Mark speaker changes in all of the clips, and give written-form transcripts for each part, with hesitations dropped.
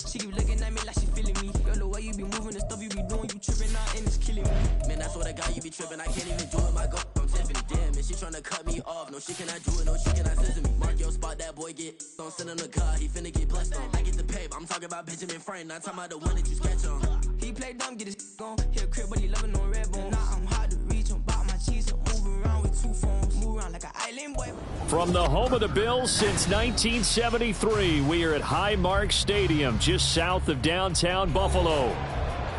Speaker 1: She keep looking at me like she feeling me. Yo, the way you be moving, the stuff you be doing, you tripping out and it's killing me. Man, I swear to God, you be tripping. I can't even do it. My girl, I'm Tiffany. Damn, and she tryna cut me off. No, she cannot do it. No, she cannot scissor me. Mark your spot, that boy get on. Send him the car, he finna get blessed on. I get the paper. I'm talking about Benjamin Franklin. Not talking about the one that you sketch on. He play dumb, get his gone. He a crib, but he loving on red bone. Now I'm hard to reach. I'm about my cheese. I'm moving around with 2 phones. Move around like an island boy.
Speaker 2: From the home of the Bills since 1973, we are at Highmark Stadium, just south of downtown Buffalo.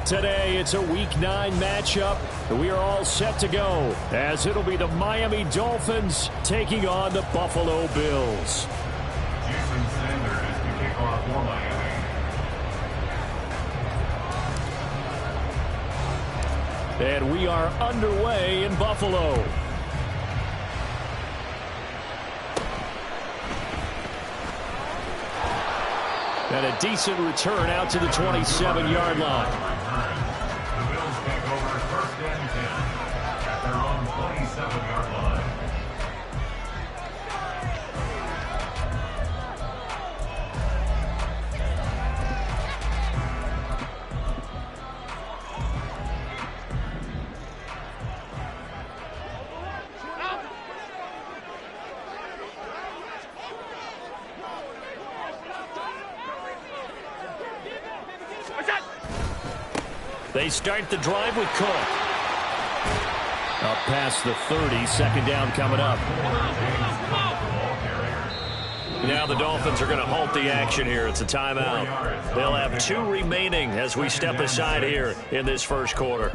Speaker 2: Today, it's a Week 9 matchup, and we are all set to go, as it'll be the Miami Dolphins taking on the Buffalo Bills.
Speaker 3: Jason Sanders is the kickoff for Miami.
Speaker 2: And we are underway in Buffalo. And a decent return out to the 27-yard line.
Speaker 3: The Bills take over 1st and 10 at their own 27-yard line.
Speaker 2: They start the drive with Cook. Up past the 30, second down coming up. Now the Dolphins are going to halt the action here. It's a timeout. They'll have 2 remaining as we step aside here in this first quarter.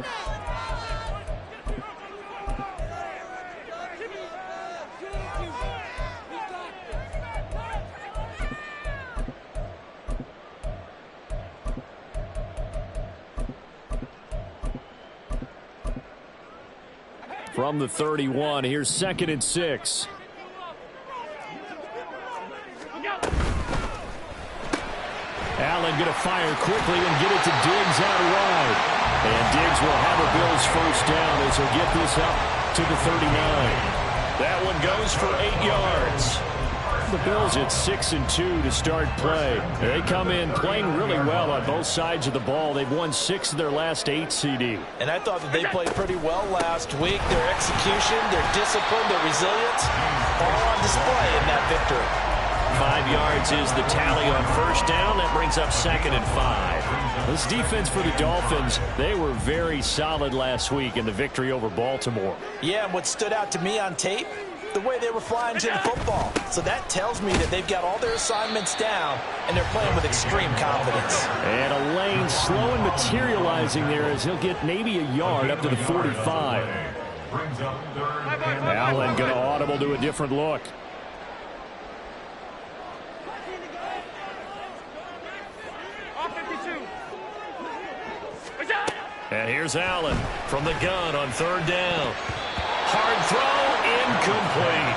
Speaker 2: From the 31, here's 2nd and 6. Allen going to fire quickly and get it to Diggs out wide. And Diggs will have a Bills first down as he'll get this up to the 39. That one goes for 8 yards. The Bills at 6-2 to start play. They come in playing really well on both sides of the ball. They've won 6 of their last 8, CD.
Speaker 4: And I thought that they played pretty well last week. Their execution, their discipline, their resilience, all on display in that victory.
Speaker 2: 5 yards is the tally on first down. That brings up 2nd and 5. This defense for the Dolphins, they were very solid last week in the victory over Baltimore.
Speaker 4: Yeah, and what stood out to me on tape, the way they were flying to the football. So that tells me that they've got all their assignments down, and they're playing with extreme confidence.
Speaker 2: And a lane slow and materializing there as he'll get maybe a yard up to the 45. Allen going to audible to a different look. And here's Allen from the gun on 3rd down. Hard throw, incomplete.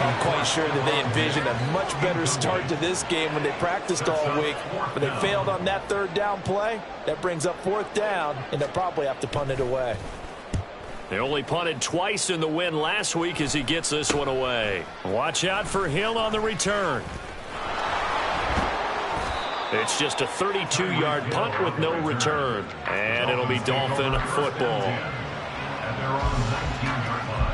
Speaker 4: I'm quite sure that they envisioned a much better start to this game when they practiced all week, but they failed on that 3rd down play. That brings up 4th down, and they'll probably have to punt it away.
Speaker 2: They only punted twice in the win last week as he gets this one away. Watch out for Hill on the return. It's just a 32-yard punt with no return. And it'll be Dolphin football.
Speaker 3: And they're on the 19-yard line.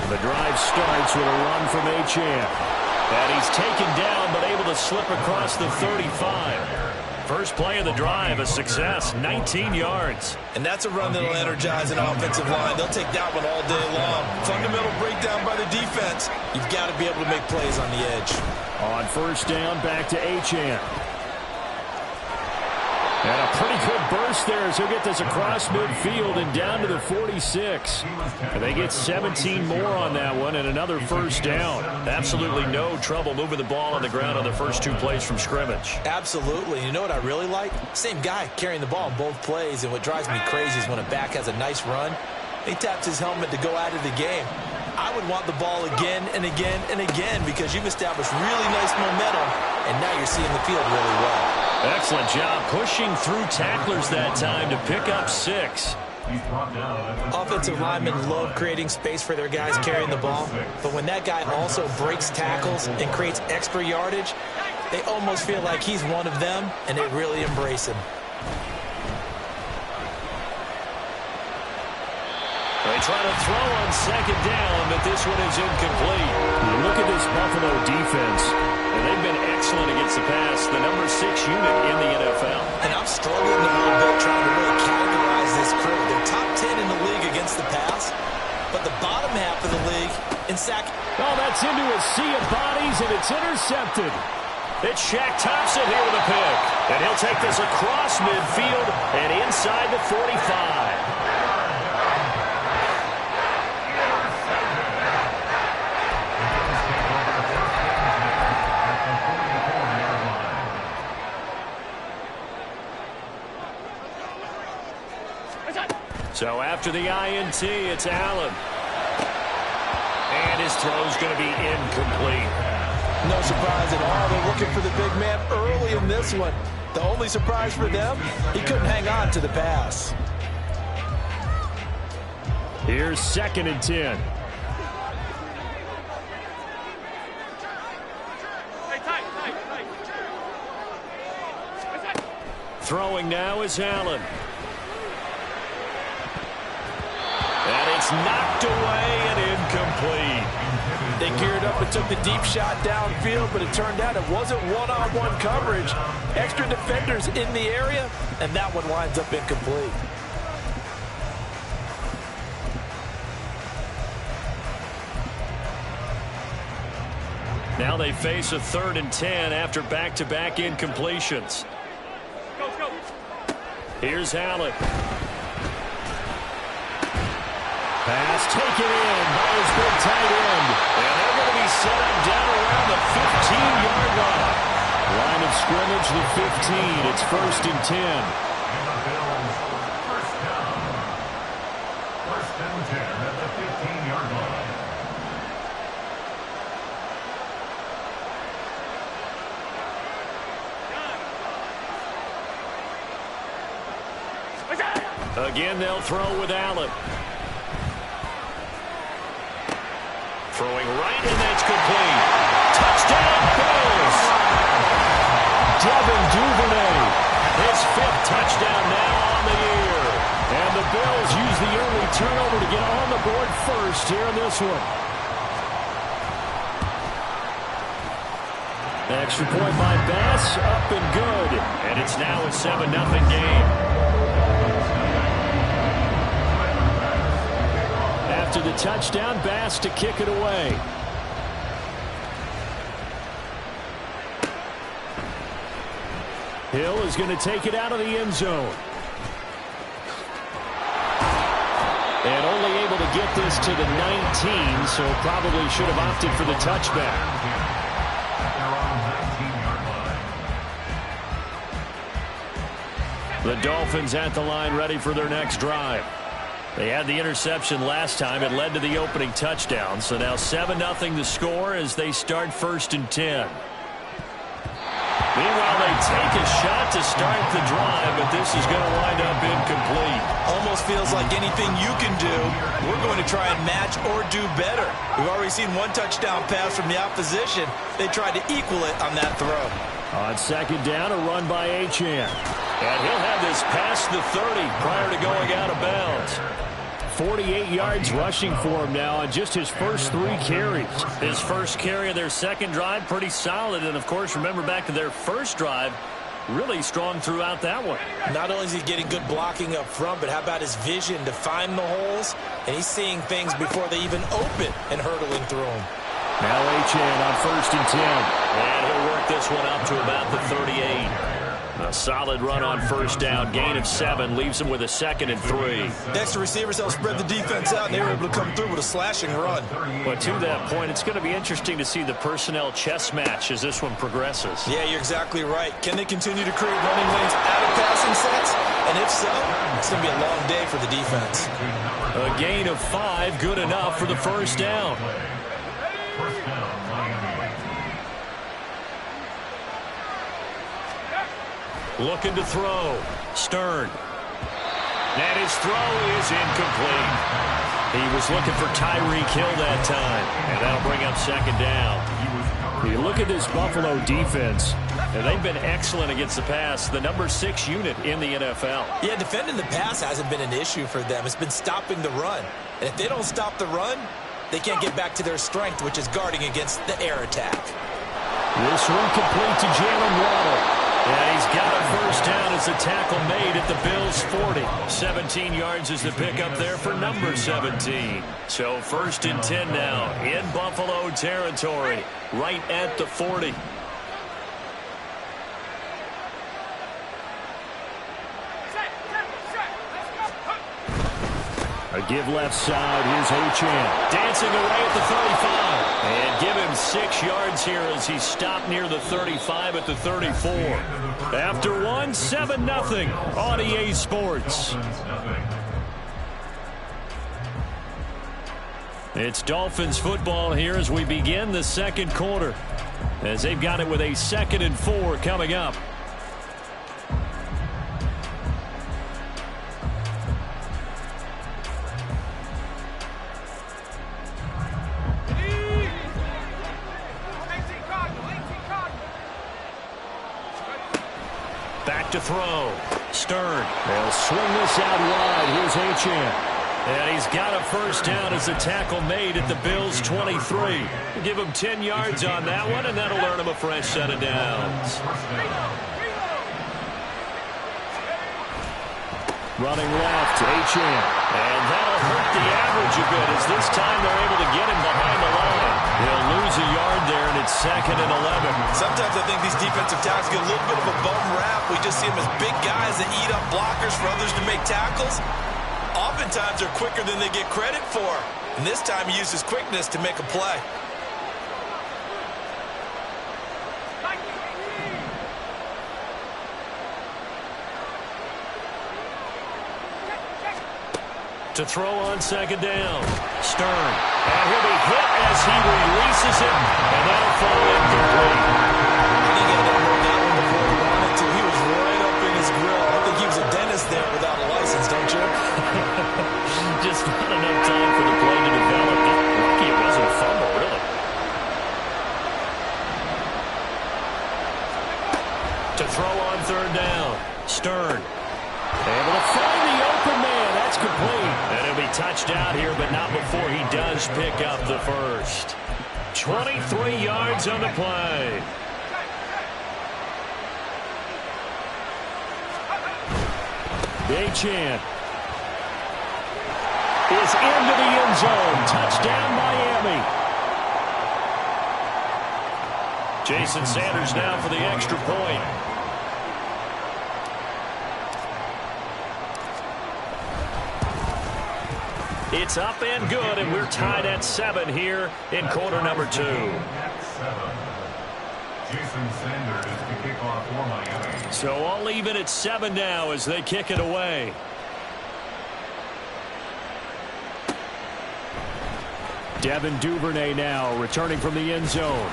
Speaker 2: The drive starts with a run from Achane. And he's taken down but able to slip across the 35. First play of the drive, a success, 19 yards.
Speaker 4: And that's a run that'll energize an offensive line. They'll take that one all day long. Fundamental breakdown by the defense. You've got to be able to make plays on the edge.
Speaker 2: On first down, back to Achane. And a pretty good burst there as he'll get this across midfield and down to the 46. And they get 17 more on that one and another first down.
Speaker 5: Absolutely no trouble moving the ball on the ground on the first 2 plays from scrimmage.
Speaker 4: Absolutely. You know what I really like? Same guy carrying the ball in both plays, and what drives me crazy is when a back has a nice run, he taps his helmet to go out of the game. I would want the ball again and again and again because you've established really nice momentum, and now you're seeing the field really well.
Speaker 2: Excellent job pushing through tacklers that time to pick up 6.
Speaker 4: Offensive linemen love creating space for their guys carrying the ball, but when that guy also breaks tackles and creates extra yardage, they almost feel like he's one of them, and they really embrace him.
Speaker 2: They try to throw on second down, but this one is incomplete. You look at this Buffalo defense, and they've been excellent against the pass, the number 6 unit in the NFL.
Speaker 4: And I'm struggling a little bit trying to really categorize this crew. They're top 10 in the league against the pass, but the bottom half of the league in sack.
Speaker 2: Oh, that's into a sea of bodies, and it's intercepted. It's Shaq Thompson here with a pick. And he'll take this across midfield and inside the 45. So after the INT, it's Allen. And his throw's going to be incomplete.
Speaker 4: No surprise at all. They're looking for the big man early in this one. The only surprise for them, he couldn't hang on to the pass.
Speaker 2: Here's 2nd and 10. Throwing now is Allen. And it's knocked away and incomplete.
Speaker 4: They geared up and took the deep shot downfield, but it turned out it wasn't one-on-one coverage. Extra defenders in the area, and that one winds up incomplete.
Speaker 2: Now they face a 3rd and 10 after back-to-back incompletions. Here's Allen. Pass taken in by his big tight end. And they're going to be set up down around the 15-yard line. Line of scrimmage, the 15. It's 1st and 10.
Speaker 3: First down. 1st and 10 at the 15-yard line.
Speaker 2: Again, they'll throw with Allen. Throwing right, and that's complete. Touchdown, Bills! Devin Duvernay, his 5th touchdown now on the year. And the Bills use the early turnover to get on the board first here in this one. Extra point by Bass, up and good. And it's now a 7-0 game. After the touchdown, Bass to kick it away. Hill is going to take it out of the end zone. And only able to get this to the 19, so probably should have opted for the touchback. The Dolphins at the line ready for their next drive. They had the interception last time. It led to the opening touchdown. So now 7-0 the score as they start 1st and 10. Meanwhile, they take a shot to start the drive, but this is going to wind up incomplete.
Speaker 4: Almost feels like anything you can do, we're going to try and match or do better. We've already seen one touchdown pass from the opposition. They tried to equal it on that throw.
Speaker 2: On 2nd down, a run by Achane. And he'll have this past the 30 prior to going out of bounds. 48 yards rushing for him now on just his first 3 carries. His first carry of their second drive, pretty solid. And, of course, remember back to their first drive, really strong throughout that one.
Speaker 4: Not only is he getting good blocking up front, but how about his vision to find the holes? And he's seeing things before they even open and hurdling through them.
Speaker 2: Now Achane on 1st and 10.
Speaker 5: And he'll work this one up to about the 38. A solid run on first down. Gain of 7 leaves them with a 2nd and 3.
Speaker 4: The extra receivers helped spread the defense out, and they were able to come through with a slashing run.
Speaker 5: But to that point, it's going to be interesting to see the personnel chess match as this one progresses.
Speaker 4: Yeah, you're exactly right. Can they continue to create running lanes out of passing sets? And if so, it's going to be a long day for the defense.
Speaker 5: A gain of 5, good enough for the first down. Looking to throw. Stern. And his throw is incomplete. He was looking for Rpkillem that time. And that'll bring up 2nd down.
Speaker 2: You look at this Buffalo defense.
Speaker 5: And they've been excellent against the pass. The number 6 unit in the NFL.
Speaker 4: Yeah, defending the pass hasn't been an issue for them. It's been stopping the run. And if they don't stop the run, they can't get back to their strength, which is guarding against the air attack.
Speaker 2: This one complete to Jalen Waddle.
Speaker 5: Yeah, he's got a first down as the tackle made at the Bills' 40. 17 yards is the pickup there for number 17. So 1st and 10 now in Buffalo territory, right at the 40.
Speaker 2: A give left side. Here's Achane.
Speaker 5: Dancing away at the 35. And give him 6 yards here as he stopped near the 35 at the 34. After one, 7-0 on EA Sports. It's Dolphins football here as we begin the 2nd quarter. As they've got it with a 2nd and 4 coming up. Back to throw. Stern.
Speaker 2: They'll swing this out wide. Here's Achane.
Speaker 5: And he's got a first down as the tackle made at the Bills' 23. Give him 10 yards on that one, and that'll earn him a fresh set of downs.
Speaker 2: Running left, Achane.
Speaker 5: And that'll hurt the average a bit as this time they're able to get him behind the line. He'll lose a yard there, and it's 2nd and 11.
Speaker 4: Sometimes I think these defensive tackles get a little bit of a bum rap. We just see them as big guys that eat up blockers for others to make tackles. Oftentimes they're quicker than they get credit for. And this time he used his quickness to make a play.
Speaker 5: To throw on 2nd down. Stern. And he'll be hit as he releases it. And that'll fall incomplete.
Speaker 4: I think he had to hold that one before he wanted to. He was right up in his grill. I think he was a dentist there without a license, don't you?
Speaker 5: Just not enough time for the play to develop. Lucky it wasn't a fumble, really. To throw on 3rd down. Stern. Able to find the open man. That's complete. And he'll be touched out here, but not before he does pick up the first. 23 yards on the play.
Speaker 2: Achane
Speaker 5: is into the end zone. Touchdown, Miami. Jason Sanders now for the extra point. It's up and good, and we're tied at 7 here in quarter number 2.
Speaker 3: Jason Sanders to kick off for Miami.
Speaker 5: So all even at 7 now as they kick it away.
Speaker 2: Devin Duvernay now returning from the end zone.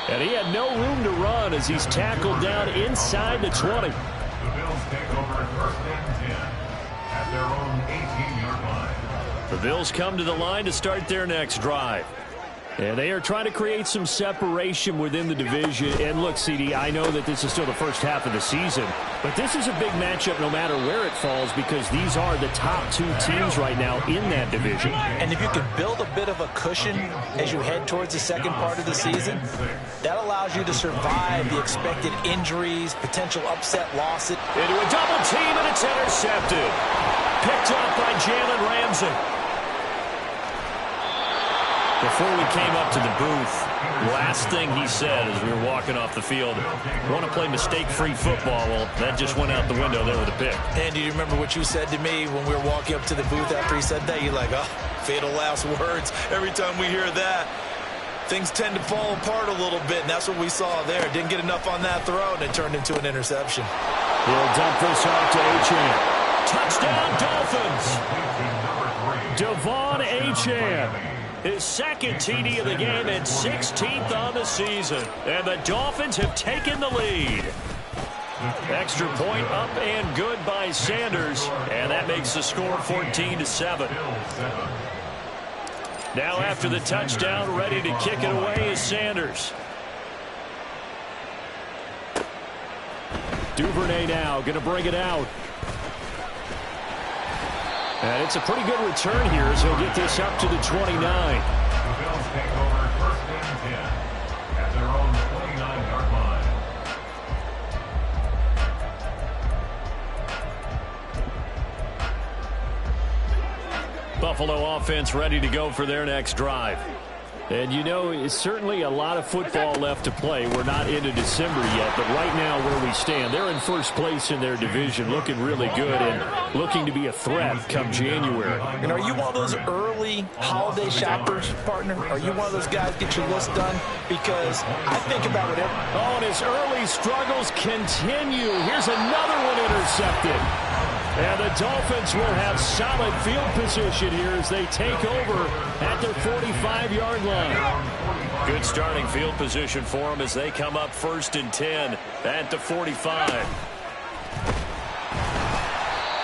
Speaker 2: And he had no room to run as he's tackled down inside the 20.
Speaker 3: The Bills take over 1st and 10 at their own 18-yard line.
Speaker 5: The Bills come to the line to start their next drive.
Speaker 2: And they are trying to create some separation within the division. And look, CD, I know that this is still the first half of the season, but this is a big matchup no matter where it falls because these are the top 2 teams right now in that division.
Speaker 4: And if you can build a bit of a cushion as you head towards the second part of the season, that allows you to survive the expected injuries, potential upset losses.
Speaker 5: Into a double team, and it's intercepted. Picked up by Jalen Ramsey. Before we came up to the booth, last thing he said as we were walking off the field, want to play mistake-free football. Well, that just went out the window there with a pick.
Speaker 4: And do you remember what you said to me when we were walking up to the booth after he said that? You're like, oh, fatal last words. Every time we hear that, things tend to fall apart a little bit, and that's what we saw there. Didn't get enough on that throw, and it turned into an interception.
Speaker 2: He'll dump this off to Achane.
Speaker 5: Touchdown, Dolphins!
Speaker 2: Devon Achane.
Speaker 5: His second TD of the game and 16th on the season. And the Dolphins have taken the lead. Extra point up and good by Sanders. And that makes the score 14-7. Now after the touchdown, ready to kick it away is Sanders.
Speaker 2: Duvernay now going to bring it out. And it's a pretty good return here as he'll get this up to the 29.
Speaker 3: The Bills take over first and 10 at their own 29-yard line.
Speaker 5: Buffalo offense ready to go for their next drive.
Speaker 2: And, you know, it's certainly a lot of football left to play. We're not into December yet, but right now where we stand, they're in first place in their division, looking really good and looking to be a threat come January.
Speaker 4: And are you one of those early holiday shoppers, partner? Are you one of those guys get your list done? Because I think about whatever.
Speaker 2: Oh, and his early struggles continue. Here's another one intercepted. And the Dolphins will have solid field position here as they take over at their 45-yard line.
Speaker 5: Good starting field position for them as they come up first and 10 at the 45.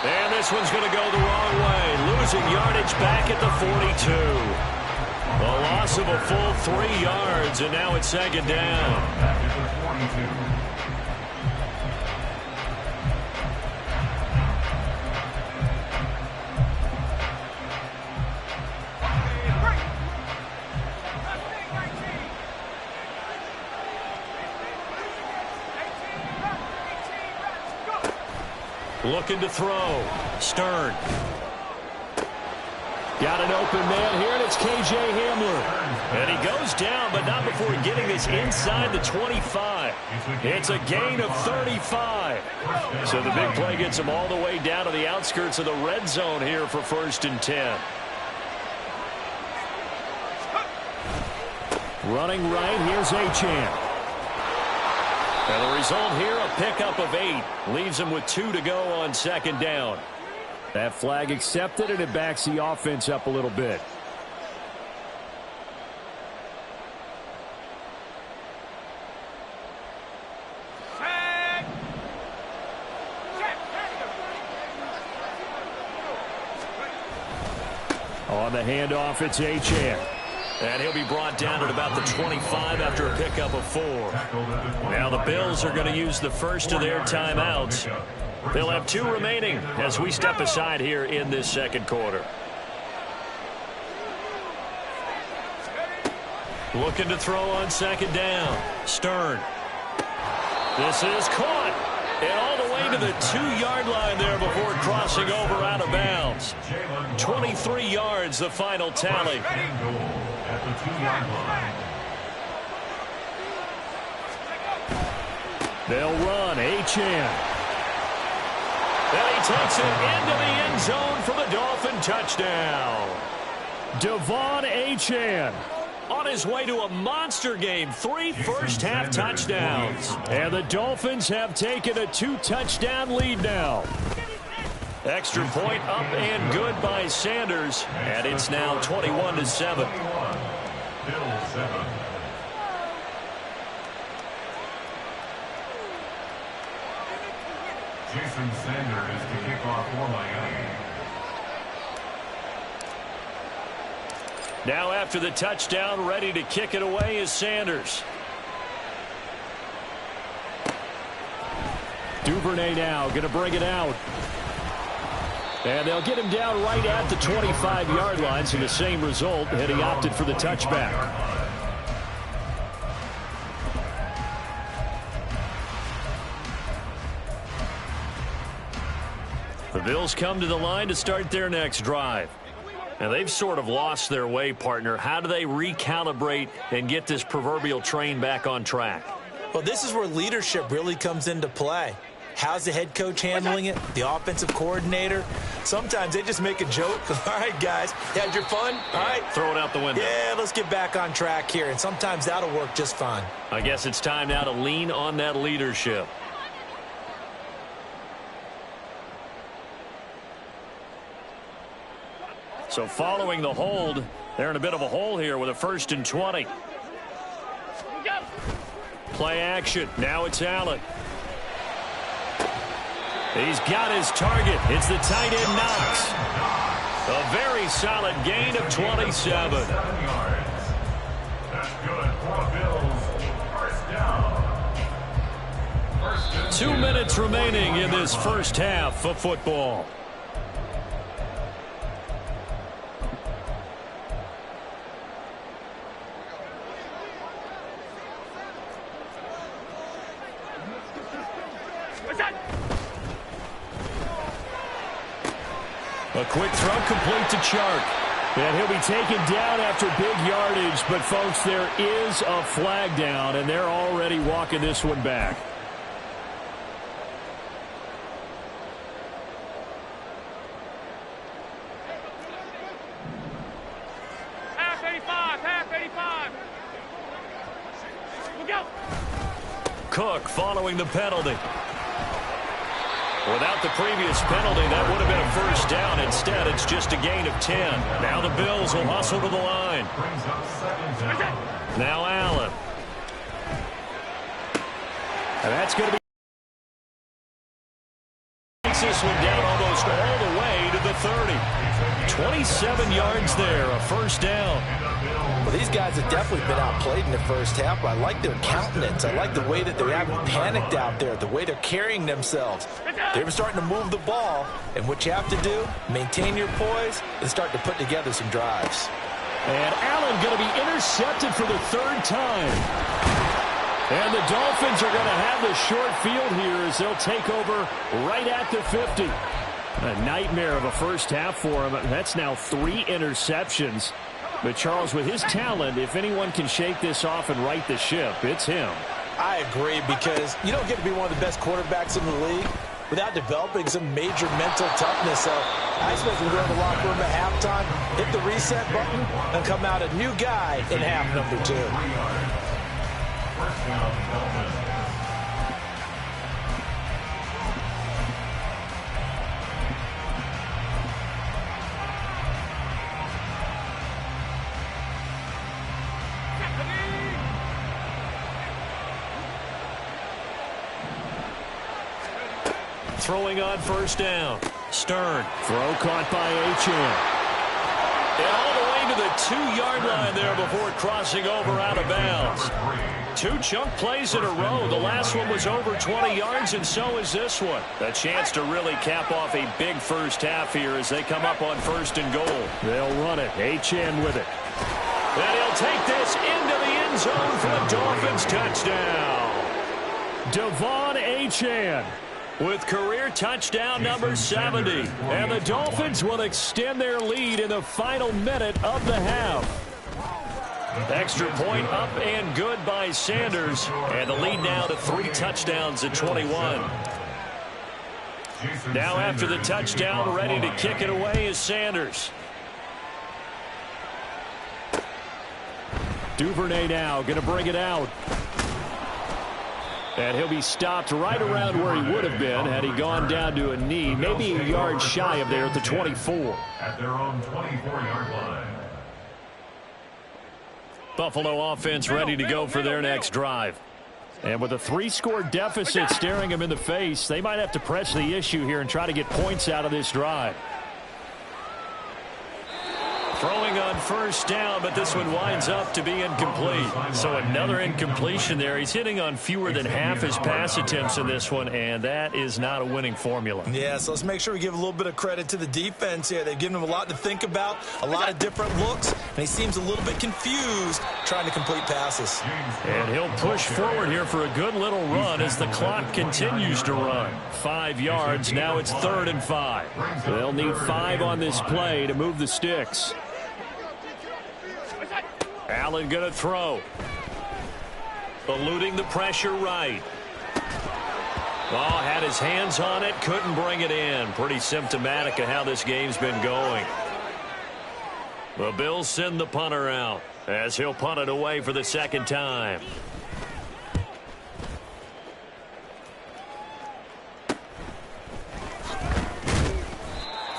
Speaker 5: And this one's going to go the wrong way. Losing yardage back at the 42. A loss of a full 3 yards, and now it's second down.
Speaker 3: Back at the 42.
Speaker 5: Looking to throw. Stern.
Speaker 2: Got an open man here, and it's K.J. Hamler.
Speaker 5: And he goes down, but not before getting this inside the 25. It's a gain of 35. So the big play gets him all the way down to the outskirts of the red zone here for first and 10.
Speaker 2: Running right, here's Achane.
Speaker 5: And the result here, a pickup of 8. Leaves him with 2 to go on second down.
Speaker 2: That flag accepted, and it backs the offense up a little bit. On the handoff, it's Achane.
Speaker 5: And he'll be brought down at about the 25 after a pickup of 4. Now the Bills are going to use the first of their timeouts. They'll have 2 remaining as we step aside here in this second quarter. Looking to throw on second down. Stern. This is caught. And all the way to the 2-yard line there before crossing over out of bounds. 23 yards, the final tally.
Speaker 3: At the 2-yard line.
Speaker 2: They'll run. Achane.
Speaker 5: And he takes it into the end zone for the Dolphin touchdown.
Speaker 2: Devon Achane.
Speaker 5: On his way to a monster game. 3 first-half touchdowns.
Speaker 2: And the Dolphins have taken a 2-touchdown lead now.
Speaker 5: Extra point up and good by Sanders. And it's now 21-7.
Speaker 3: Bills 7. Jason Sanders to kick off for Miami.
Speaker 5: Now after the touchdown, ready to kick it away is Sanders.
Speaker 2: Duvernay now going to bring it out. And they'll get him down right at the 25-yard line, so the same result, and he opted for the touchback.
Speaker 5: The Bills come to the line to start their next drive. And they've sort of lost their way, partner. How do they recalibrate and get this proverbial train back on track?
Speaker 4: Well, this is where leadership really comes into play. How's the head coach handling it? The offensive coordinator? Sometimes they just make a joke. All right, guys, you had your fun? All right.
Speaker 5: Throw it out the window.
Speaker 4: Yeah, let's get back on track here. And sometimes that'll work just fine.
Speaker 5: I guess it's time now to lean on that leadership. So following the hold, they're in a bit of a hole here with a 1st and 20. Play action. Now it's Allen. He's got his target. It's the tight end Knox. A very solid gain of 27.
Speaker 3: 7 yards. That's good for the Bills. First down.
Speaker 5: 2 minutes remaining in this first half of football. A quick throw complete to Chark. And he'll be taken down after big yardage. But, folks, there is a flag down, and they're already walking this one back.
Speaker 6: Half 85. Look out.
Speaker 5: Cook following the penalty. Without the previous penalty, that would have been a first down. Instead, it's just a gain of 10. Now the Bills will hustle to the line.
Speaker 3: Brings up 2nd down.
Speaker 5: Now Allen. And that's going to be this one down almost all the way to the 30. 27 yards there, a first down.
Speaker 4: Well, these guys have definitely been outplayed in the first half, but I like their countenance. I like the way that they haven't panicked out there, the way they're carrying themselves. They're starting to move the ball, and what you have to do, maintain your poise and start to put together some drives.
Speaker 5: And Allen going to be intercepted for the 3rd time. And the Dolphins are going to have the short field here as they'll take over right at the 50. A nightmare of a first half for him. That's now 3 interceptions. But, Charles, with his talent, if anyone can shake this off and right the ship, it's him.
Speaker 4: I agree, because you don't get to be one of the best quarterbacks in the league without developing some major mental toughness. So I expect we'll go to the locker room at halftime, hit the reset button, and come out a new guy in half number 2.
Speaker 3: 3 yards. First down, Dolphins.
Speaker 5: Throwing on first down. Stern. Throw caught by Achane. And all the way to the 2-yard line there before crossing over out of bounds. 2 chunk plays in a row. The last one was over 20 yards, and so is this one. A chance to really cap off a big first half here as they come up on 1st and goal. They'll run it. Achane with it. And he'll take this into the end zone for the Dolphins touchdown. Devon Achane with career touchdown number 70. And the Dolphins will extend their lead in the final minute of the half. Extra point up and good by Sanders. And the lead now to 3 touchdowns at 21. Now after the touchdown, ready to kick it away is Sanders. Duvernay now going to bring it out. And he'll be stopped right around where he would have been had he gone down to a knee, maybe a yard shy of there at the 24.
Speaker 3: At their own 24-yard line.
Speaker 5: Buffalo offense ready to go for their next drive. And with a 3-score deficit staring them in the face, they might have to press the issue here and try to get points out of this drive. Throwing on first down, but this one winds up to be incomplete. So another incompletion there. He's hitting on fewer than half his pass attempts in this one, and that is not a winning formula.
Speaker 4: Yeah, so let's make sure we give a little bit of credit to the defense here. They've given him a lot to think about, a lot of different looks, and he seems a little bit confused trying to complete passes.
Speaker 5: And he'll push forward here for a good little run as the clock continues to run. 5 yards, now it's 3rd and 5. They'll need 5 on this play to move the sticks. Allen going to throw. Eluding the pressure right. Oh, had his hands on it, couldn't bring it in. Pretty symptomatic of how this game's been going. The Bills send the punter out as he'll punt it away for the second time.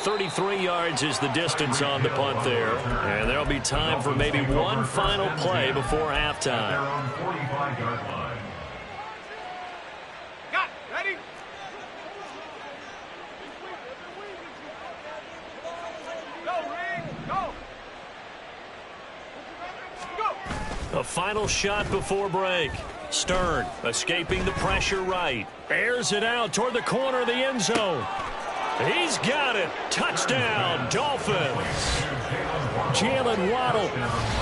Speaker 5: .33 yards is the distance on the punt there. And there'll be time for maybe one final play before halftime.
Speaker 3: They're on 45-yard line.
Speaker 6: Got it. Ready? Go, Reed. Go. Go.
Speaker 5: A final shot before break. Stern escaping the pressure right. Airs it out toward the corner of the end zone. He's got it. Touchdown, Dolphins. Jalen Waddle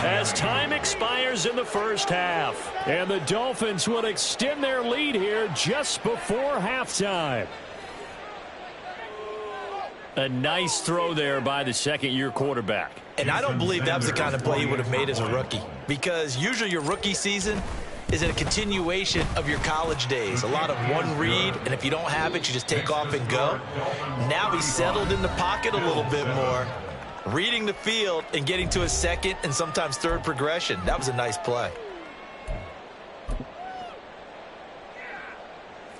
Speaker 5: as time expires in the first half. And the Dolphins will extend their lead here just before halftime. A nice throw there by the second-year quarterback.
Speaker 4: And I don't believe that was the kind of play he would have made as a rookie, because usually your rookie season is a continuation of your college days. A lot of one read, and if you don't have it, you just take off and go. Now he's settled in the pocket a little bit more, reading the field and getting to a second and sometimes third progression. That was a nice play.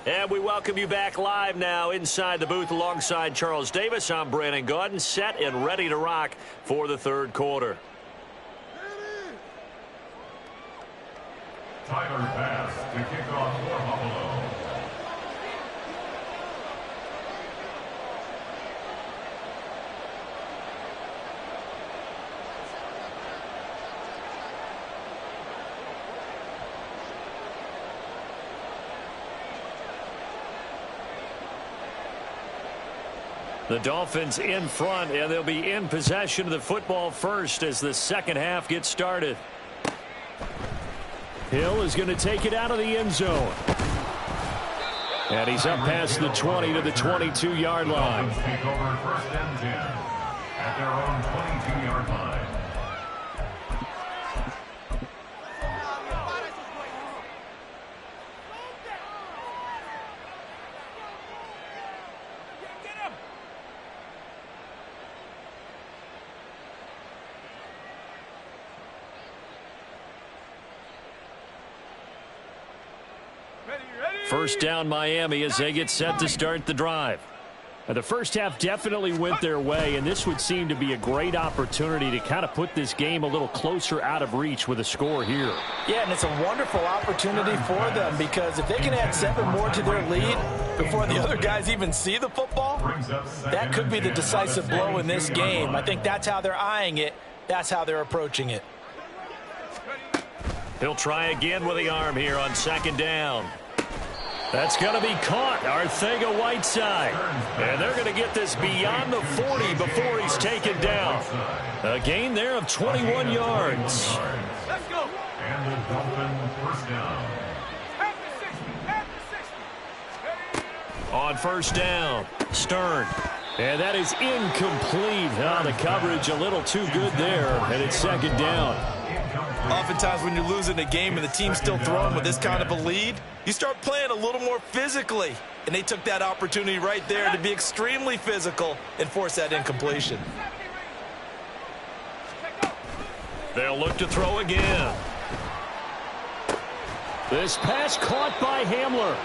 Speaker 5: And we welcome you back live now inside the booth alongside Charles Davis. I'm Brandon Gaudin, set and ready to rock for the third quarter.
Speaker 3: Tyler Bass to kick off for Buffalo.
Speaker 5: The Dolphins in front, and they'll be in possession of the football first as the second half gets started. Hill is going to take it out of the end zone. And he's up past the 20 to the 22-yard line.
Speaker 3: Dolphins take over 1st and 10 at their own 22-yard line.
Speaker 5: First down Miami as they get set to start the drive. Now, the first half definitely went their way, and this would seem to be a great opportunity to kind of put this game a little closer out of reach with a score here.
Speaker 4: Yeah, and it's a wonderful opportunity for them, because if they can add 7 more to their lead before the other guys even see the football, that could be the decisive blow in this game. I think that's how they're eyeing it. That's how they're approaching it.
Speaker 5: He'll try again with the arm here on second down. That's going to be caught, Arcega-Whiteside. And they're going to get this beyond the 40 before he's taken down. A gain there of 21 yards.
Speaker 6: Let's go.
Speaker 3: And the Dolphins first down.
Speaker 6: Half the 60.
Speaker 5: On first down, Stern. And that is incomplete. Oh, the coverage a little too good there, and it's second down.
Speaker 4: Oftentimes when you're losing a game and the team's still throwing with this kind of a lead, you start playing a little more physically. And they took that opportunity right there to be extremely physical and force that incompletion.
Speaker 5: They'll look to throw again. This pass caught by Hamler.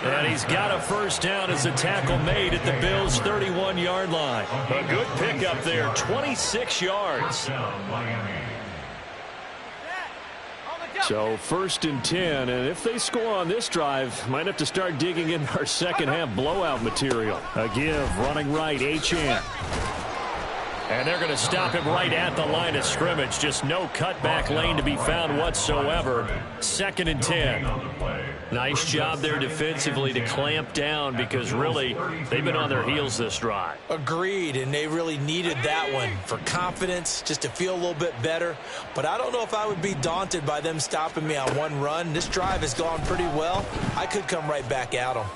Speaker 5: And he's got a first down as a tackle made at the Bills' 31-yard line. A good pickup there, 26 yards. So 1st and 10, and if they score on this drive, might have to start digging in our second half blowout material. A give, running right, Achane. And they're going to stop him right at the line of scrimmage. Just no cutback lane to be found whatsoever. 2nd and 10. Nice job there defensively to clamp down because really they've been on their heels this drive.
Speaker 4: Agreed, and they really needed that one for confidence, just to feel a little bit better. But I don't know if I would be daunted by them stopping me on one run. This drive has gone pretty well. I could come right back at them.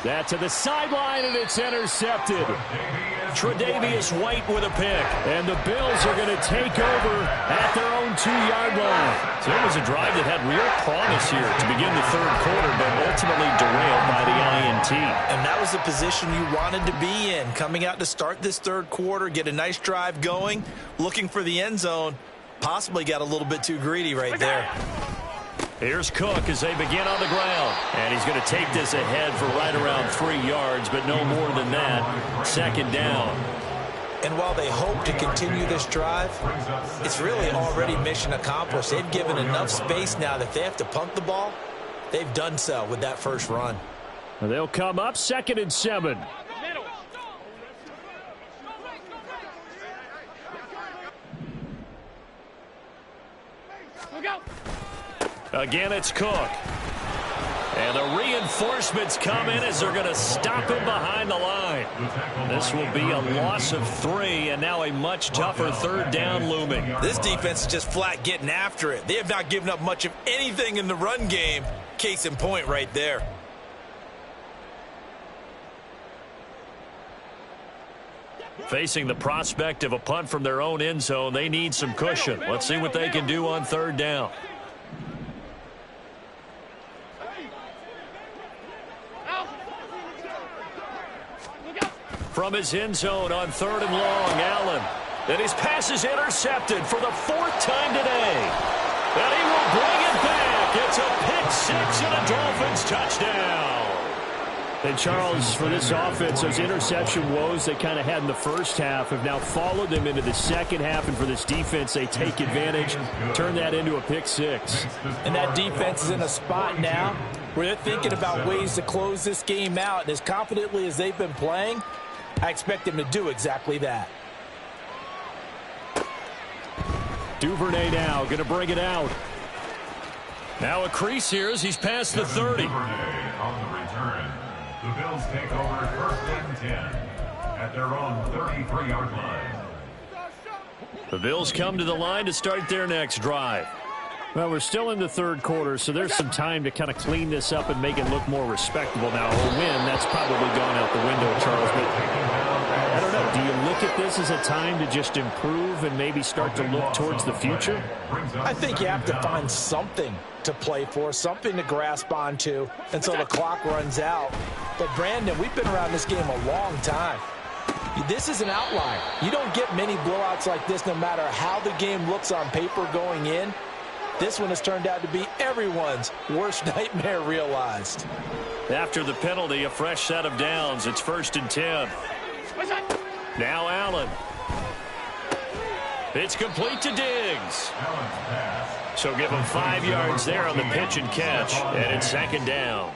Speaker 2: That to the sideline, and it's intercepted.
Speaker 5: Tre'Davious White with a pick.
Speaker 2: And the Bills are going to take over at their own 2-yard line.
Speaker 5: So it was a drive that had real promise here to begin the 3rd quarter, but ultimately derailed by the INT.
Speaker 4: And that was the position you wanted to be in, coming out to start this 3rd quarter, get a nice drive going, looking for the end zone. Possibly got a little bit too greedy right there.
Speaker 5: Here's Cook as they begin on the ground. And he's going to take this ahead for right around 3 yards, but no more than that. 2nd down.
Speaker 4: And while they hope to continue this drive, it's really already mission accomplished. They've given enough space now that if they have to punt the ball, they've done so with that first run.
Speaker 2: They'll come up 2nd and 7.
Speaker 5: Again, it's Cook. And the reinforcements come in as they're going to stop him behind the line. This will be a loss of 3, and now a much tougher 3rd down looming.
Speaker 4: This defense is just flat getting after it. They have not given up much of anything in the run game. Case in point right there.
Speaker 5: Facing the prospect of a punt from their own end zone, they need some cushion. Let's see what they can do on 3rd down. From his end zone on 3rd and long, Allen. And his pass is intercepted for the 4th time today. And he will bring it back. It's a pick 6 and a Dolphins touchdown.
Speaker 2: And Charles, for this offense, those interception woes they kind of had in the first half have now followed them into the second half. And for this defense, they take advantage, turn that into a pick 6.
Speaker 4: And that defense is in a spot now where they're thinking about ways to close this game out. And as confidently as they've been playing, I expect them to do exactly that.
Speaker 2: Duvernay now going to bring it out.
Speaker 5: Now a crease here as he's past the 30.
Speaker 3: Duvernay on the return. The Bills take over 1st and 10 at their own 33-yard line.
Speaker 5: The Bills come to the line to start their next drive.
Speaker 2: Well, we're still in the 3rd quarter, so there's some time to kind of clean this up and make it look more respectable. Now, a win, that's probably gone out the window, Charles. But I don't know. Do you look at this as a time to just improve and maybe start to look towards the future?
Speaker 4: I think you have to find something to play for, something to grasp onto until the clock runs out. But, Brandon, we've been around this game a long time. This is an outlier. You don't get many blowouts like this no matter how the game looks on paper going in. This one has turned out to be everyone's worst nightmare realized.
Speaker 5: After the penalty, a fresh set of downs. It's 1st and 10. Now Allen. It's complete to Diggs. So give him 5 yards there on the pitch and catch. And it's 2nd down.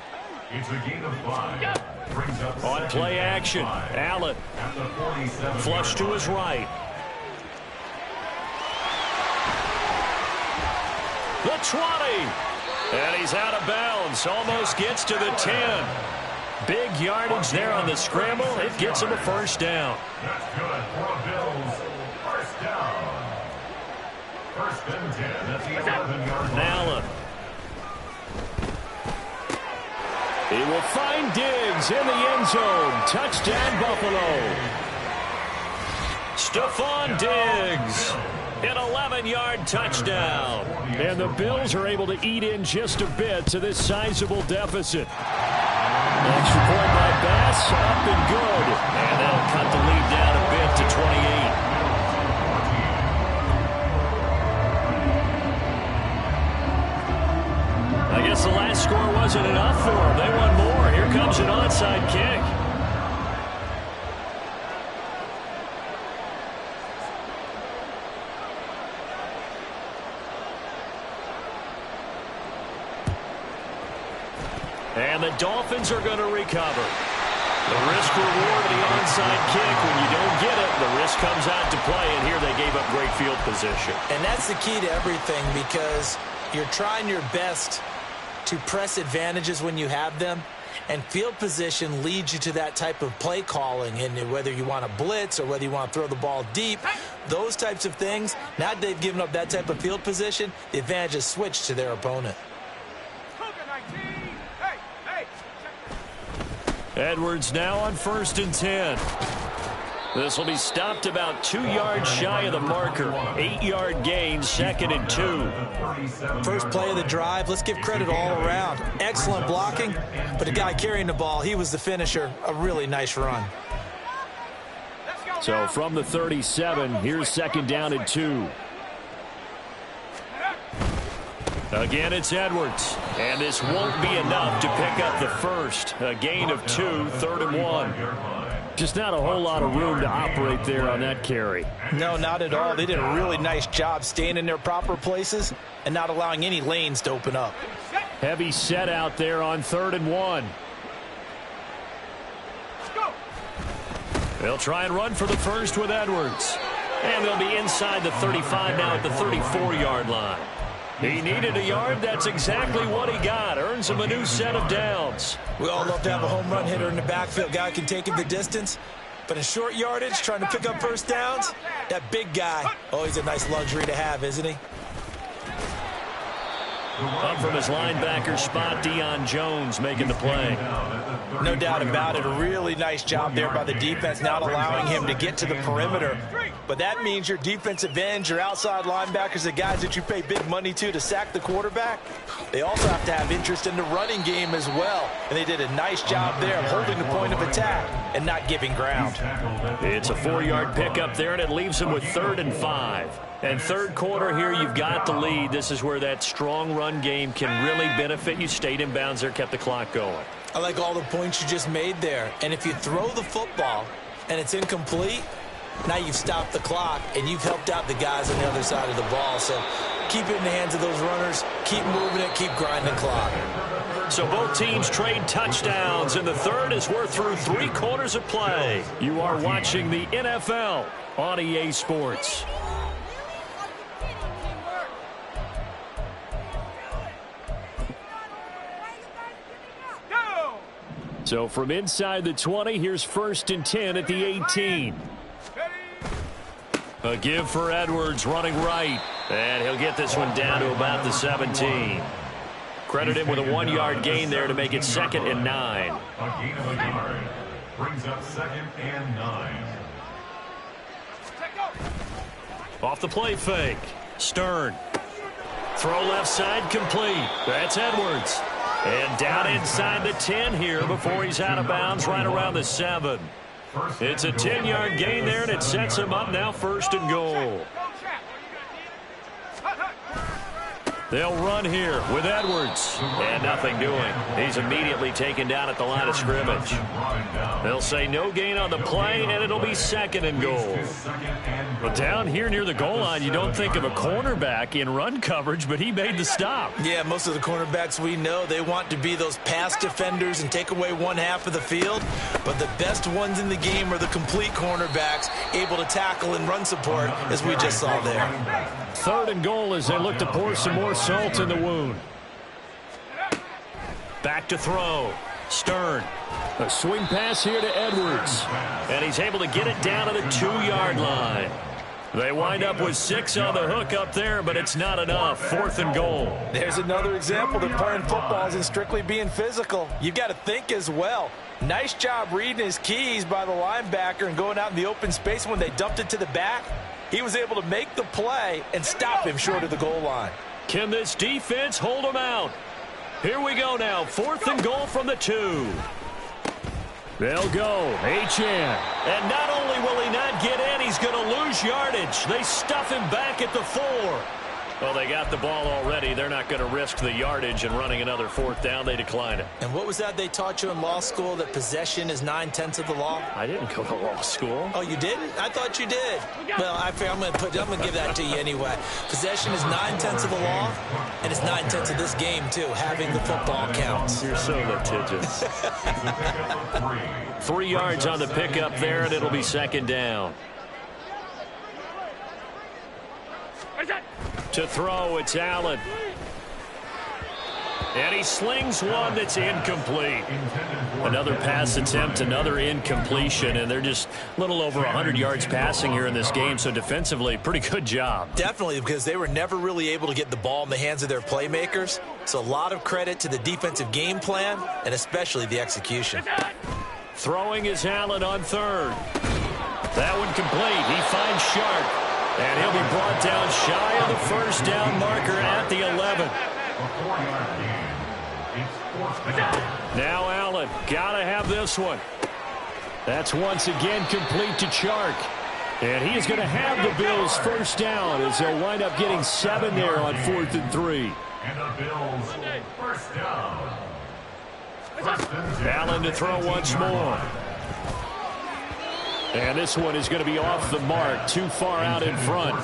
Speaker 3: It's a gain of 5. Brings up
Speaker 5: On play action, Allen. Flush to his right. The 20. And he's out of bounds. Almost gets to the 10. Big yardage there on the scramble. It gets him a 1st down.
Speaker 3: That's good for the Bills. 1st down. 1st and 10 at the 11-yard line.
Speaker 5: Allen.
Speaker 2: He will find Diggs in the end zone. Touchdown, Buffalo.
Speaker 5: Stephon Diggs. An 11-yard touchdown.
Speaker 2: And the Bills are able to eat in just a bit to this sizable deficit. Extra point by Bass, up and good.
Speaker 5: And that'll cut the lead down a bit to 28. I guess the last score wasn't enough for them. They want more. Here comes an onside kick. And the Dolphins are going to recover. The risk reward of the onside kick. When you don't get it, the risk comes out to play, and here they gave up great field position.
Speaker 4: And that's the key to everything, because you're trying your best to press advantages when you have them, and field position leads you to that type of play calling. And whether you want to blitz or whether you want to throw the ball deep, those types of things, now that they've given up that type of field position, the advantage is switched to their opponent.
Speaker 5: Edwards now on 1st and 10. This will be stopped about 2 yards shy of the marker. 8-yard gain, 2nd and 2.
Speaker 4: First play of the drive, let's give credit all around. Excellent blocking, but the guy carrying the ball, he was the finisher. A really nice run.
Speaker 2: So from the 37, here's 2nd down and 2.
Speaker 5: Again, it's Edwards. And this won't be enough to pick up the first. A gain of 2, 3rd and 1.
Speaker 2: Just not a whole lot of room to operate there on that carry.
Speaker 4: No, not at all. They did a really nice job staying in their proper places and not allowing any lanes to open up.
Speaker 2: Heavy set out there on 3rd and 1.
Speaker 5: They'll try and run for the first with Edwards. And they'll be inside the 35 now at the 34-yard line. He needed a yard. That's exactly what he got. Earns him a new set of downs.
Speaker 4: We all love to have a home run hitter in the backfield. Guy can take it the distance. But in short yardage, trying to pick up first downs, that big guy, oh, he's a nice luxury to have, isn't he?
Speaker 5: Up from his linebacker spot, Deion Jones making the play.
Speaker 4: No doubt about it. A really nice job there by the defense, not allowing him to get to the perimeter. But that means your defensive ends, your outside linebackers, the guys that you pay big money to sack the quarterback, they also have to have interest in the running game as well. And they did a nice job there of holding the point of attack and not giving ground.
Speaker 5: It's a 4-yard pickup there, and it leaves him with 3rd and 5. And third quarter here, you've got the lead. This is where that strong run game can really benefit you. Stayed in bounds there, kept the clock going.
Speaker 4: I like all the points you just made there. And if you throw the football and it's incomplete, now you've stopped the clock and you've helped out the guys on the other side of the ball. So keep it in the hands of those runners. Keep moving it. Keep grinding clock.
Speaker 5: So both teams trade touchdowns, and the third as we're through 3 quarters of play.
Speaker 2: You are watching the NFL on EA Sports. So from inside the 20, here's 1st and 10 at the 18.
Speaker 5: A give for Edwards running right. And he'll get this one down to about the 17. Credit him with a 1-yard gain there to make it 2nd and 9.
Speaker 3: A gain of a yard brings up 2nd and 9.
Speaker 5: Off the play fake. Stern. Throw left side complete. That's Edwards. And down inside the 10 here before he's out of bounds right around the 7. It's a 10-yard gain there, and it sets him up now 1st and goal. They'll run here with Edwards. And nothing doing. He's immediately taken down at the line of scrimmage. They'll say no gain on the play, and it'll be 2nd and goal.
Speaker 2: But down here near the goal line, you don't think of a cornerback in run coverage, but he made the stop.
Speaker 4: Yeah, most of the cornerbacks we know, they want to be those pass defenders and take away one half of the field. But the best ones in the game are the complete cornerbacks, able to tackle and run support, as we just saw there.
Speaker 2: 3rd and goal as they look to pour some more salt in the wound.
Speaker 5: Back to throw. Stern.
Speaker 2: A swing pass here to Edwards.
Speaker 5: And he's able to get it down to the 2-yard line. They wind up with 6 on the hook up there, but it's not enough. 4th and goal.
Speaker 4: There's another example that playing football isn't strictly being physical. You've got to think as well. Nice job reading his keys by the linebacker and going out in the open space. When they dumped it to the back, he was able to make the play and stop him short of the goal line.
Speaker 5: Can this defense hold him out? Here we go now. 4th and goal from the 2.
Speaker 2: They'll go. HN.
Speaker 5: And not only will he not get in, he's going to lose yardage. They stuff him back at the 4. Well, they got the ball already. They're not going to risk the yardage and running another 4th down. They decline it.
Speaker 4: And what was that they taught you in law school, that possession is 9/10 of the law?
Speaker 5: I didn't go to law school.
Speaker 4: Oh, you didn't? I thought you did. Well, I'm going to give that to you anyway. Possession is 9/10 of the law, and it's 9/10 of this game, too. Having the football counts.
Speaker 5: You're so litigious. 3 yards on the pickup there, and it'll be 2nd down. To throw, it's Allen. And he slings one that's incomplete. Another pass attempt, another incompletion, and they're just a little over 100 yards passing here in this game, so defensively, pretty good job.
Speaker 4: Definitely, because they were never really able to get the ball in the hands of their playmakers, so a lot of credit to the defensive game plan, and especially the execution.
Speaker 5: Throwing is Allen on 3rd. That one complete. He finds Sharp. And he'll be brought down shy of the 1st down marker at the 11. Now Allen, gotta have this one. That's once again complete to Chark. And he is going to have the Bills 1st down as they'll wind up getting 7 there on 4th and 3.
Speaker 3: And the Bills 1st down.
Speaker 5: Allen to throw once more. And this one is going to be off the mark, too far out in front.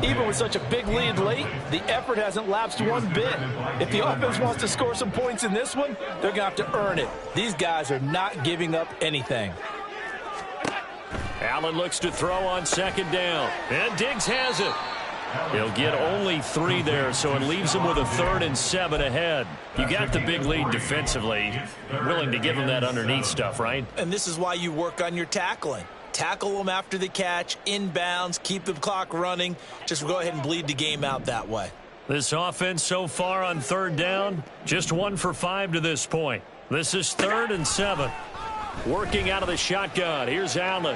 Speaker 7: Even with such a big lead late, the effort hasn't lapsed one bit. If the offense wants to score some points in this one, they're going to have to earn it. These guys are not giving up anything.
Speaker 5: Allen looks to throw on 2nd down. And Diggs has it. He'll get only 3 there, so it leaves him with a 3rd and 7 ahead. You got the big lead defensively. Willing to give him that underneath stuff, right?
Speaker 4: And this is why you work on your tackling. Tackle them after the catch, inbounds, keep the clock running. Just go ahead and bleed the game out that way.
Speaker 5: This offense so far on 3rd down, just 1 for 5 to this point. This is 3rd and 7. Working out of the shotgun. Here's Allen.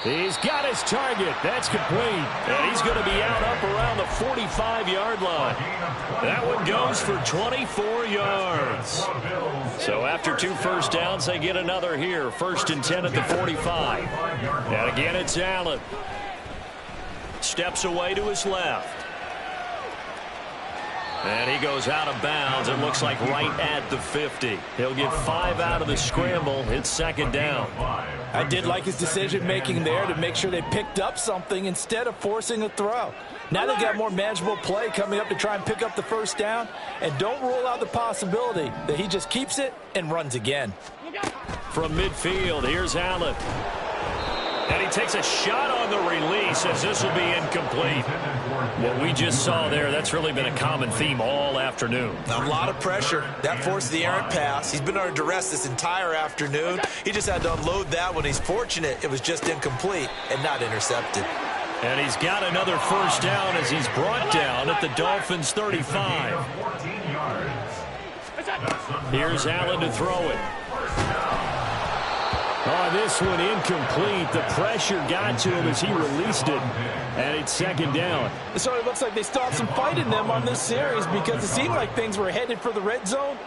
Speaker 5: He's got his target. That's complete. And he's going to be out up around the 45-yard line. That one goes for 24 yards. So after 2 first downs, they get another here. 1st and 10 at the 45. And again, it's Allen. Steps away to his left. And he goes out of bounds. It looks like right at the 50. He'll get 5 out of the scramble. It's 2nd down.
Speaker 7: I did like his decision-making there to make sure they picked up something instead of forcing a throw. Now they've got more manageable play coming up to try and pick up the 1st down. And don't rule out the possibility that he just keeps it and runs again.
Speaker 5: From midfield, here's Allen. And he takes a shot on the release as this will be incomplete. What we just saw there, that's really been a common theme all afternoon.
Speaker 4: A lot of pressure. That forced the errant pass. He's been under duress this entire afternoon. He just had to unload that one. He's fortunate it was just incomplete and not intercepted.
Speaker 5: And he's got another 1st down as he's brought down at the Dolphins' 35. Here's Allen to throw it. Oh, this one incomplete. The pressure got to him as he released it. And it's 2nd down.
Speaker 7: So it looks like they stalled some fight in them on this series because it seemed like things were headed for the red zone.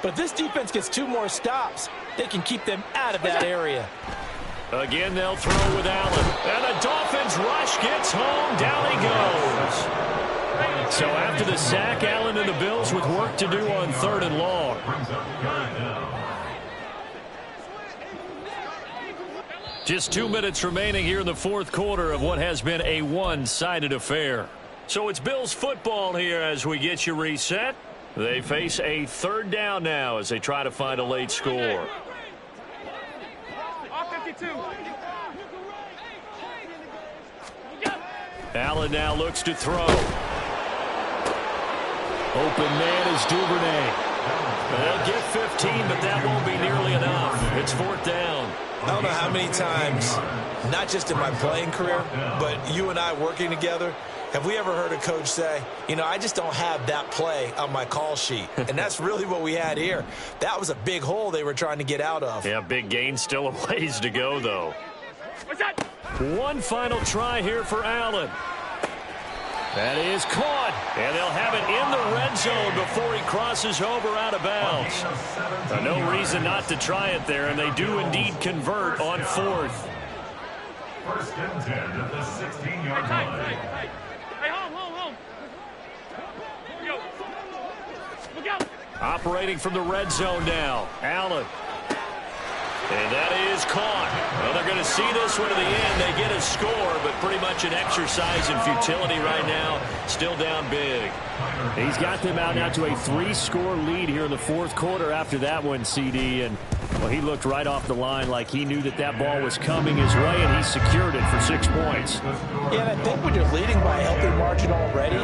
Speaker 7: But if this defense gets 2 more stops, they can keep them out of that area.
Speaker 5: Again, they'll throw with Allen. And the Dolphins rush gets home. Down he goes. So after the sack, Allen and the Bills with work to do on 3rd and long. Just 2 minutes remaining here in the 4th quarter of what has been a one-sided affair. So it's Bills football here as we get you reset. They face a 3rd down now as they try to find a late score. Allen now looks to throw. Open man is Duvernay. They'll get 15, but that won't be nearly enough. It's 4th down.
Speaker 4: I don't know how many times, not just in my playing career, but you and I working together, have we ever heard a coach say, you know, I just don't have that play on my call sheet. And that's really what we had here. That was a big hole they were trying to get out of.
Speaker 5: Yeah, big gain, still a ways to go, though. One final try here for Allen. That is caught, and they'll have it in the red zone before he crosses over out of bounds. No reason not to try it there, and they do indeed convert on 4th.
Speaker 3: 1st and 10 at the 16-yard line.
Speaker 6: Hey, home.
Speaker 5: Operating from the red zone now. Allen. And that is caught. Well, they're going to see this one to the end. They get a score, but pretty much an exercise in futility right now. Still down big.
Speaker 2: He's got them out now to a 3-score lead here in the fourth quarter after that one, CD. And, well, he looked right off the line like he knew that that ball was coming his way, and he secured it for 6 points.
Speaker 7: Yeah, and I think when you're leading by a healthy margin already,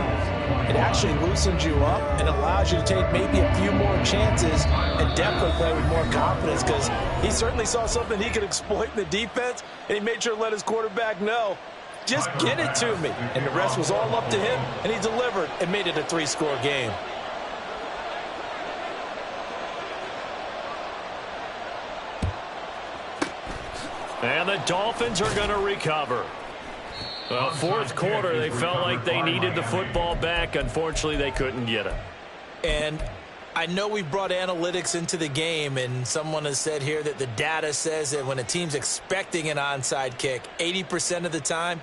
Speaker 7: it actually loosens you up and allows you to take maybe a few more chances and definitely play with more confidence, because he certainly saw something he could exploit in the defense, and he made sure to let his quarterback know, just get it to me. And the rest was all up to him, and he delivered and made it a 3-score game.
Speaker 5: And the Dolphins are going to recover. Well, fourth quarter, they felt like they needed the football back. Unfortunately, they couldn't get it.
Speaker 4: And I know we brought analytics into the game, and someone has said here that the data says that when a team's expecting an onside kick, 80% of the time,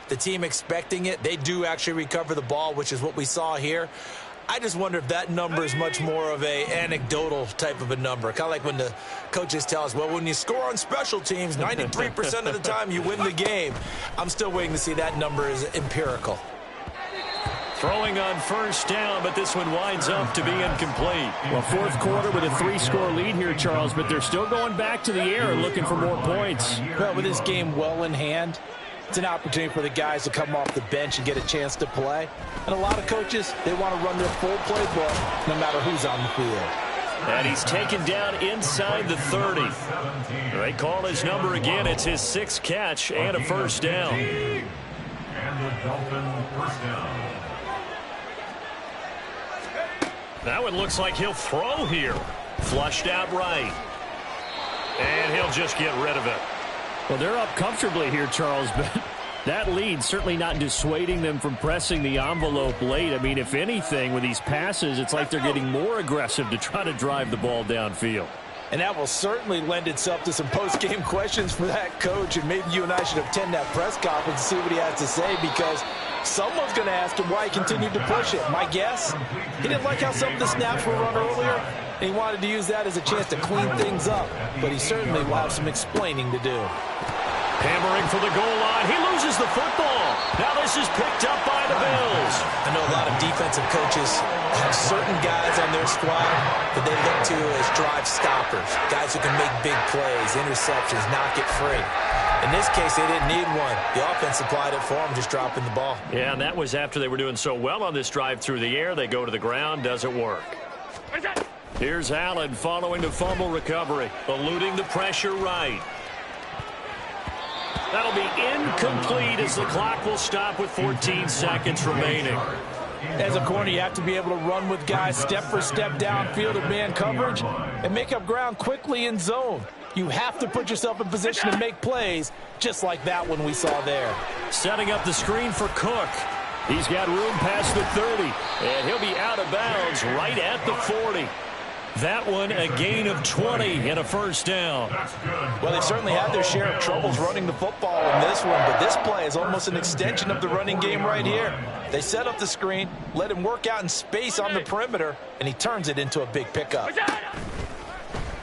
Speaker 4: the team expecting it, they do actually recover the ball, which is what we saw here. I just wonder if that number is much more of a anecdotal type of a number. Kind of like when the coaches tell us, well, when you score on special teams, 93% of the time you win the game. I'm still waiting to see that number is empirical.
Speaker 5: Throwing on first down, but this one winds up to be incomplete.
Speaker 2: Well, fourth quarter with a 3-score lead here, Charles, but they're still going back to the air and looking for more points.
Speaker 7: Well, with this game well in hand, it's an opportunity for the guys to come off the bench and get a chance to play. And a lot of coaches, they want to run their full playbook no matter who's on the field.
Speaker 5: And he's taken down inside the 30. They call his number again. It's his 6th catch and a first down.
Speaker 3: And the Dolphin first down.
Speaker 5: That one looks like he'll throw here. Flushed out right. And he'll just get rid of it.
Speaker 2: Well, they're up comfortably here, Charles, but that lead certainly not dissuading them from pressing the envelope late. I mean, if anything, with these passes, it's like they're getting more aggressive to try to drive the ball downfield.
Speaker 7: And that will certainly lend itself to some post-game questions for that coach, and maybe you and I should attend that press conference and see what he has to say, because someone's going to ask him why he continued to push it. My guess, he didn't like how some of the snaps were run earlier, and he wanted to use that as a chance to clean things up, but he certainly will have some explaining to do.
Speaker 5: Hammering for the goal line. He loses the football. Now this is picked up by the Bills.
Speaker 4: I know a lot of defensive coaches have certain guys on their squad that they look to as drive stoppers, guys who can make big plays, interceptions, knock it free. In this case, they didn't need one. The offense supplied it for them, just dropping the ball.
Speaker 5: Yeah, and that was after they were doing so well on this drive through the air. They go to the ground, doesn't work. Here's Allen following the fumble recovery, eluding the pressure right. That'll be incomplete as the clock will stop with 14 seconds remaining.
Speaker 7: As a corner, you have to be able to run with guys step for step downfield of man coverage and make up ground quickly in zone. You have to put yourself in position to make plays, just like that one we saw there.
Speaker 5: Setting up the screen for Cook. He's got room past the 30, and he'll be out of bounds right at the 40. That one a gain of 20 and a first down.
Speaker 7: Well, they certainly had their share of troubles running the football in this one, but this play is almost an extension of the running game right here. They set up the screen, let him work out in space on the perimeter, and he turns it into a big pickup.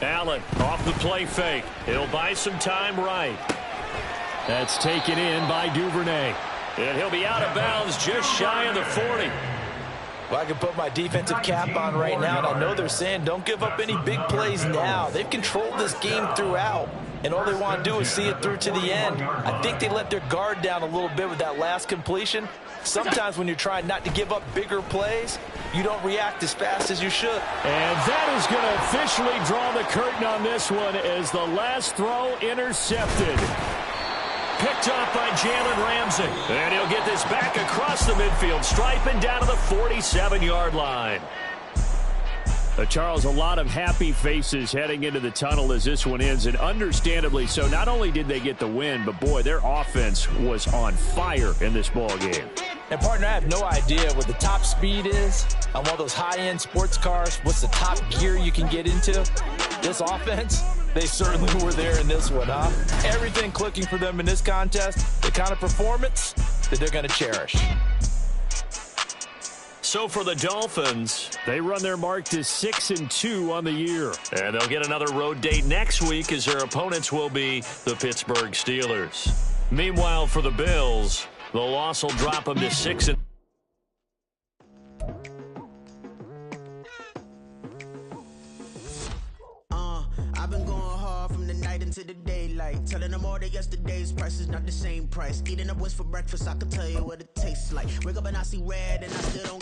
Speaker 5: Allen off the play fake. He'll buy some time right.
Speaker 2: That's taken in by Duvernay.
Speaker 5: And he'll be out of bounds just shy of the 40.
Speaker 7: Well, I can put my defensive cap on right now, and I know they're saying don't give up any big plays now. They've controlled this game throughout, and all they want to do is see it through to the end. I think they let their guard down a little bit with that last completion. Sometimes when you're trying not to give up bigger plays, you don't react as fast as you should.
Speaker 2: And that is going to officially draw the curtain on this one as the last throw intercepted.
Speaker 5: Picked up by Jalen Ramsey. And he'll get this back across the midfield stripe and down to the 47-yard line.
Speaker 2: Charles, a lot of happy faces heading into the tunnel as this one ends, and understandably so. Not only did they get the win, but boy, their offense was on fire in this ball game.
Speaker 7: And partner, I have no idea what the top speed is on one of those high-end sports cars. What's the top gear you can get into? This offense, they certainly were there in this one, huh? Everything clicking for them in this contest, the kind of performance that they're going to cherish.
Speaker 5: So for the Dolphins,
Speaker 2: they run their mark to 6-2 on the year.
Speaker 5: And they'll get another road date next week as their opponents will be the Pittsburgh Steelers. Meanwhile, for the Bills, the loss will drop them to 6.
Speaker 1: I've been going hard from the night into the daylight, telling them all that yesterday's price is not the same price. Eating up wings for breakfast, I can tell you what it tastes like. Wake up and I see red and I still don't